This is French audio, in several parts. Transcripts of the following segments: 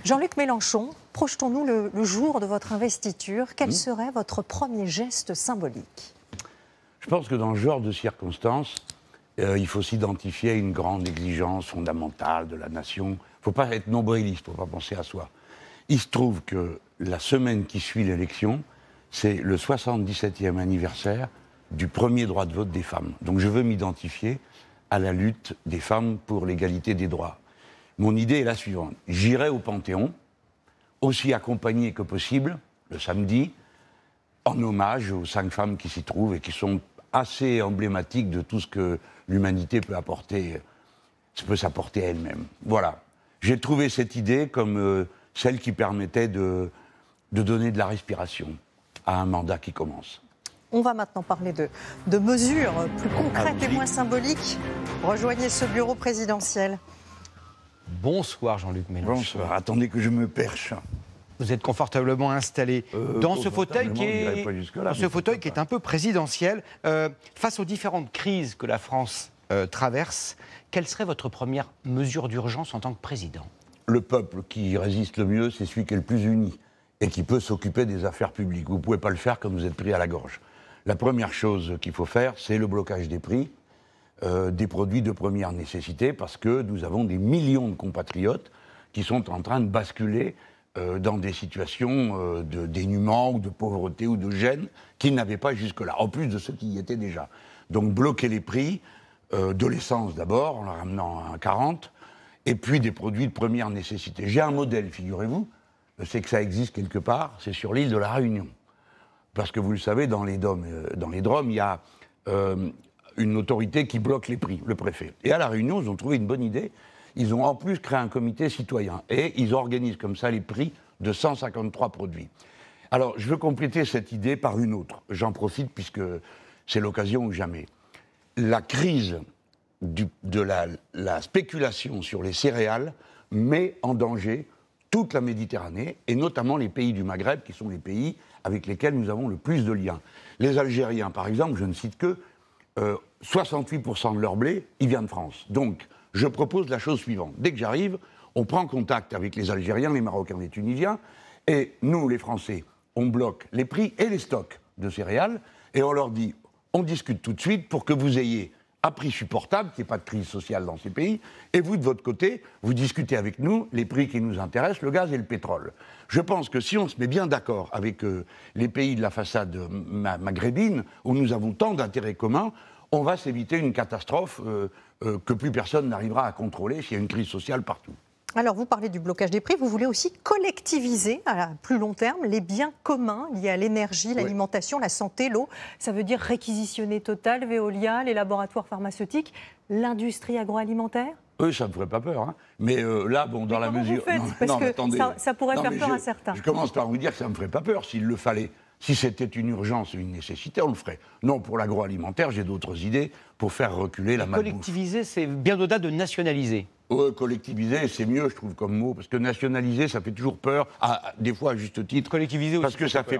Jean-Luc Mélenchon, projetons-nous le jour de votre investiture. Quel serait votre premier geste symbolique? Je pense que dans ce genre de circonstances, il faut s'identifier à une grande exigence fondamentale de la nation. Il ne faut pas être nombriliste, il ne faut pas penser à soi. Il se trouve que la semaine qui suit l'élection, c'est le 77e anniversaire du premier droit de vote des femmes. Donc je veux m'identifier à la lutte des femmes pour l'égalité des droits. Mon idée est la suivante. J'irai au Panthéon, aussi accompagné que possible, le samedi, en hommage aux 5 femmes qui s'y trouvent et qui sont assez emblématiques de tout ce que l'humanité peut s'apporter à elle-même. Voilà. J'ai trouvé cette idée comme celle qui permettait de donner de la respiration à un mandat qui commence. On va maintenant parler de mesures plus concrètes et moins symboliques. Rejoignez ce bureau présidentiel. Bonsoir Jean-Luc Mélenchon. Bonsoir, attendez que je me perche. Vous êtes confortablement installé dans ce fauteuil qui est un peu présidentiel. Face aux différentes crises que la France traverse, quelle serait votre première mesure d'urgence en tant que président? Le peuple qui résiste le mieux, c'est celui qui est le plus uni et qui peut s'occuper des affaires publiques. Vous ne pouvez pas le faire quand vous êtes pris à la gorge. La première chose qu'il faut faire, c'est le blocage des prix des produits de première nécessité, parce que nous avons des millions de compatriotes qui sont en train de basculer dans des situations de dénuement ou de pauvreté ou de gêne qu'ils n'avaient pas jusque-là, en plus de ceux qui y étaient déjà. Donc bloquer les prix de l'essence d'abord, en la ramenant à 1,40, et puis des produits de première nécessité. J'ai un modèle, figurez-vous, c'est que ça existe quelque part, c'est sur l'île de la Réunion. Parce que vous le savez, dans les DOM, il y a une autorité qui bloque les prix, le préfet. Et à la Réunion, ils ont trouvé une bonne idée. Ils ont en plus créé un comité citoyen. Et ils organisent comme ça les prix de 153 produits. Alors, je veux compléter cette idée par une autre. J'en profite puisque c'est l'occasion ou jamais. La crise de la spéculation sur les céréales met en danger toute la Méditerranée, et notamment les pays du Maghreb, qui sont les pays avec lesquels nous avons le plus de liens. Les Algériens, par exemple, je ne cite que 68% de leur blé, il vient de France. Donc, je propose la chose suivante. Dès que j'arrive, on prend contact avec les Algériens, les Marocains, les Tunisiens, et nous, les Français, on bloque les prix et les stocks de céréales, et on leur dit, on discute tout de suite pour que vous ayez à prix supportable, qu'il n'y ait pas de crise sociale dans ces pays, et vous, de votre côté, vous discutez avec nous les prix qui nous intéressent, le gaz et le pétrole. Je pense que si on se met bien d'accord avec les pays de la façade maghrébine, où nous avons tant d'intérêts communs, on va s'éviter une catastrophe que plus personne n'arrivera à contrôler s'il y a une crise sociale partout. Alors, vous parlez du blocage des prix, vous voulez aussi collectiviser, à plus long terme, les biens communs liés à l'énergie, l'alimentation, la santé, l'eau. Ça veut dire réquisitionner Total, Veolia, les laboratoires pharmaceutiques, l'industrie agroalimentaire? Eux, ça ne me ferait pas peur. Hein. Mais là, bon, dans la mesure... Parce que attendez, ça pourrait faire peur à certains. Je commence par vous dire que ça ne me ferait pas peur s'il le fallait. Si c'était une urgence et une nécessité, on le ferait. Non, pour l'agroalimentaire, j'ai d'autres idées pour faire reculer la malbouffe. Collectiviser, c'est bien au-delà de nationaliser. Collectiviser, c'est mieux, je trouve, comme mot, parce que nationaliser, ça fait toujours peur, des fois à juste titre. Collectiviser aussi. Parce que ça fait...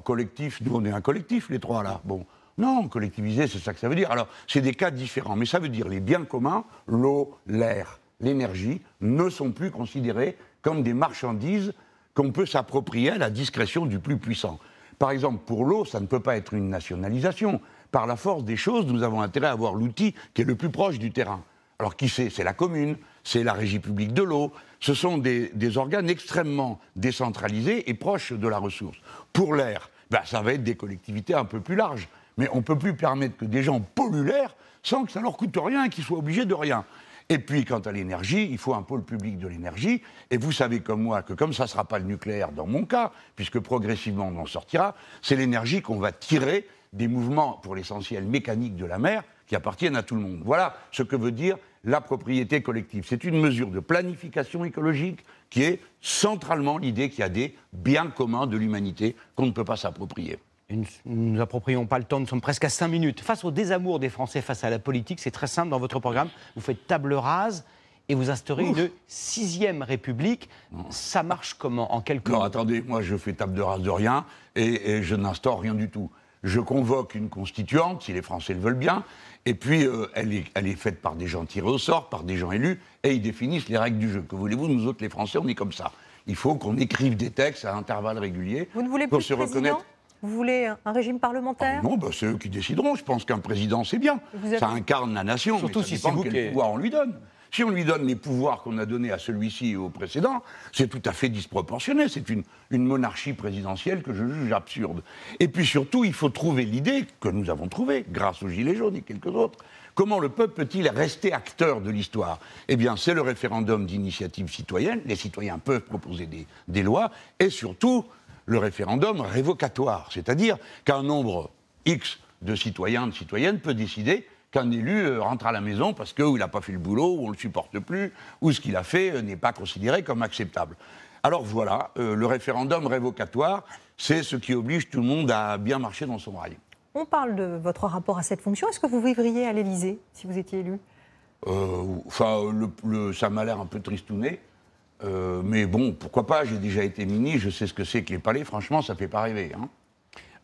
collectif, nous, on est un collectif, les trois, là. Bon. Non, collectiviser, c'est ça que ça veut dire. Alors, c'est des cas différents, mais ça veut dire les biens communs, l'eau, l'air, l'énergie, ne sont plus considérés comme des marchandises qu'on peut s'approprier à la discrétion du plus puissant. Par exemple, pour l'eau, ça ne peut pas être une nationalisation. Par la force des choses, nous avons intérêt à avoir l'outil qui est le plus proche du terrain. Alors qui c'est? C'est la commune, c'est la régie publique de l'eau. Ce sont des organes extrêmement décentralisés et proches de la ressource. Pour l'air, ça va être des collectivités un peu plus larges. Mais on ne peut plus permettre que des gens polluent l'air sans que ça leur coûte rien et qu'ils soient obligés de rien. Et puis, quant à l'énergie, il faut un pôle public de l'énergie. Et vous savez comme moi que comme ça ne sera pas le nucléaire dans mon cas, puisque progressivement on en sortira, c'est l'énergie qu'on va tirer des mouvements, pour l'essentiel mécaniques de la mer, qui appartiennent à tout le monde. Voilà ce que veut dire la propriété collective. C'est une mesure de planification écologique qui est centralement l'idée qu'il y a des biens communs de l'humanité qu'on ne peut pas s'approprier. Nous ne nous approprions pas le temps, nous sommes presque à 5 minutes. Face au désamour des Français face à la politique, c'est très simple dans votre programme. Vous faites table rase et vous instaurez une 6e République. Ça marche comment, en quelques mots? Non, attendez, moi je fais table rase de rien et je n'instaure rien du tout. Je convoque une constituante, si les Français le veulent bien, et puis elle est faite par des gens tirés au sort, par des gens élus, et ils définissent les règles du jeu. Que voulez-vous, nous autres les Français, on est comme ça. Il faut qu'on écrive des textes à intervalles réguliers. Vous ne voulez pour plus se de président ? reconnaître. Vous voulez un régime parlementaire? Non, c'est eux qui décideront. Je pense qu'un président, c'est bien. Ça incarne la nation, surtout mais ça si dépend c'est vous quel pouvoir on lui donne. Si on lui donne les pouvoirs qu'on a donnés à celui-ci et au précédent, c'est tout à fait disproportionné. C'est une monarchie présidentielle que je juge absurde. Et puis surtout, il faut trouver l'idée que nous avons trouvée, grâce aux Gilets jaunes et quelques autres. Comment le peuple peut-il rester acteur de l'histoire? Eh bien, c'est le référendum d'initiative citoyenne. Les citoyens peuvent proposer des lois. Et surtout, le référendum révocatoire. C'est-à-dire qu'un nombre X de citoyens, de citoyennes peut décider qu'un élu rentre à la maison parce qu'il n'a pas fait le boulot, ou on ne le supporte plus, ou ce qu'il a fait n'est pas considéré comme acceptable. Alors voilà, le référendum révocatoire, c'est ce qui oblige tout le monde à bien marcher dans son rail. On parle de votre rapport à cette fonction. Est-ce que vous vivriez à l'Élysée si vous étiez élu? Ça m'a l'air un peu tristouné. Mais bon, pourquoi pas, j'ai déjà été ministre, je sais ce que c'est que les palais, franchement, ça ne fait pas rêver.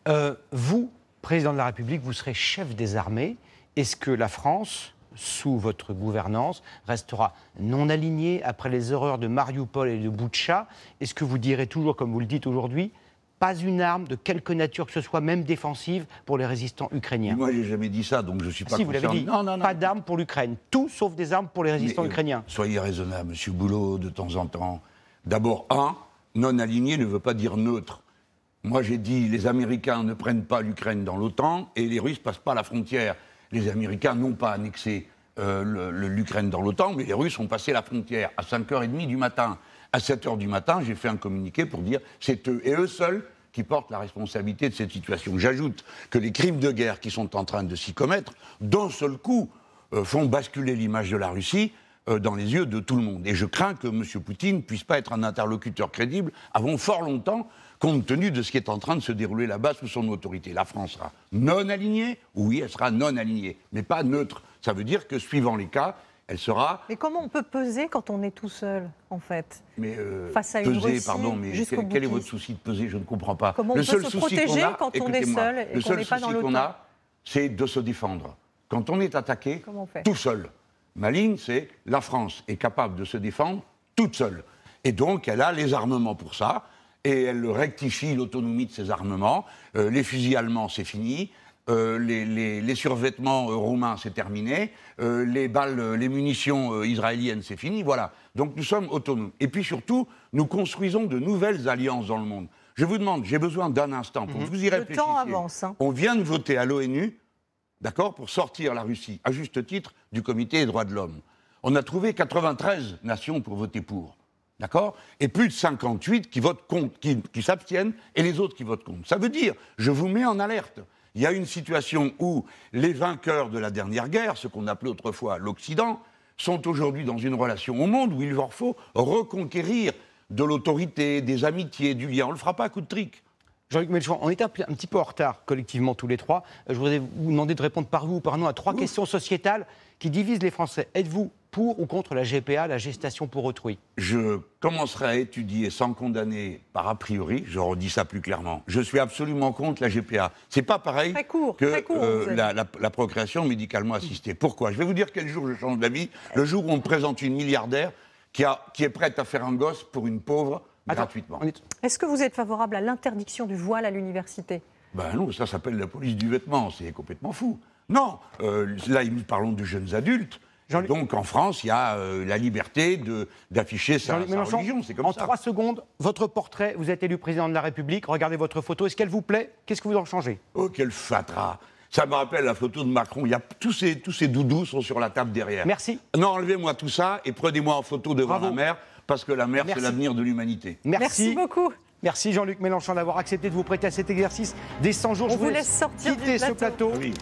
Hein. Vous, président de la République, vous serez chef des armées. Est-ce que la France, sous votre gouvernance, restera non alignée après les horreurs de Mariupol et de Boutcha? Est-ce que vous direz toujours, comme vous le dites aujourd'hui, pas une arme de quelque nature que ce soit, même défensive, pour les résistants ukrainiens? Moi, j'ai jamais dit ça, donc je ne suis pas concerné. Si, vous l'avez dit, non. Pas d'armes pour l'Ukraine. Tout sauf des armes pour les résistants ukrainiens. Soyez raisonnable, monsieur Boulot, de temps en temps. D'abord, non aligné ne veut pas dire neutre. Moi, j'ai dit, les Américains ne prennent pas l'Ukraine dans l'OTAN et les Russes ne passent pas la frontière. Les Américains n'ont pas annexé l'Ukraine dans l'OTAN, mais les Russes ont passé la frontière à 5h30 du matin. À 7h du matin, j'ai fait un communiqué pour dire c'est eux et eux seuls qui portent la responsabilité de cette situation. J'ajoute que les crimes de guerre qui sont en train de s'y commettre, d'un seul coup, font basculer l'image de la Russie dans les yeux de tout le monde. Et je crains que M. Poutine ne puisse pas être un interlocuteur crédible avant fort longtemps, compte tenu de ce qui est en train de se dérouler là-bas sous son autorité. La France sera non alignée, oui, elle sera non alignée, mais pas neutre. Ça veut dire que, suivant les cas, elle sera... Mais comment on peut peser quand on est tout seul, en fait, face à peser, une Russie pardon, mais quel est votre souci de peser? Je ne comprends pas. Comment on peut se protéger quand on est seul et qu'on n'est pas dans l'OTAN? Le seul souci qu'on a, c'est de se défendre. Quand on est attaqué, tout seul. Ma ligne, c'est la France est capable de se défendre toute seule. Et donc, elle a les armements pour ça, et elle rectifie l'autonomie de ses armements. Les fusils allemands, c'est fini. Les survêtements roumains, c'est terminé. Les balles, les munitions israéliennes, c'est fini. Voilà. Donc nous sommes autonomes. Et puis surtout, nous construisons de nouvelles alliances dans le monde. Je vous demande, j'ai besoin d'un instant pour que vous y réfléchissiez. Le temps avance. Hein. On vient de voter à l'ONU, d'accord, pour sortir la Russie, à juste titre, du Comité des droits de l'homme. On a trouvé 93 nations pour voter pour. D'accord? Et plus de 58 qui votent contre, qui s'abstiennent, et les autres qui votent contre. Ça veut dire, je vous mets en alerte. Il y a une situation où les vainqueurs de la dernière guerre, ce qu'on appelait autrefois l'Occident, sont aujourd'hui dans une relation au monde où il leur faut reconquérir de l'autorité, des amitiés, du lien. On ne le fera pas à coup de trick. Jean-Luc Mélenchon, on est un petit peu en retard collectivement tous les trois. Je voudrais vous demander de répondre par vous ou par nous à 3 questions sociétales qui divisent les Français. Êtes-vous pour ou contre la GPA, la gestation pour autrui? Je commencerai à étudier sans condamner par a priori, je redis ça plus clairement. Je suis absolument contre la GPA. C'est pas pareil que la procréation médicalement assistée. Pourquoi? Je vais vous dire quel jour je change d'avis. Le jour où on me présente une milliardaire qui est prête à faire un gosse pour une pauvre gratuitement. Est-ce que vous êtes favorable à l'interdiction du voile à l'université? Ben non, ça s'appelle la police du vêtement, c'est complètement fou. Non, là nous parlons de jeunes adultes. Donc en France, il y a la liberté d'afficher sa religion, c'est comme ça. En 3 secondes, votre portrait, vous êtes élu président de la République, regardez votre photo, est-ce qu'elle vous plaît? Qu'est-ce que vous en changez? Oh, quel fatras! Ça me rappelle la photo de Macron, il y a, tous ces doudous sont sur la table derrière. Merci. Non, enlevez-moi tout ça et prenez-moi en photo devant la mer, parce que la mer, c'est l'avenir de l'humanité. Merci beaucoup. Merci Jean-Luc Mélenchon d'avoir accepté de vous prêter à cet exercice des 100 jours. On vous laisse sortir du plateau. plateau. Oui.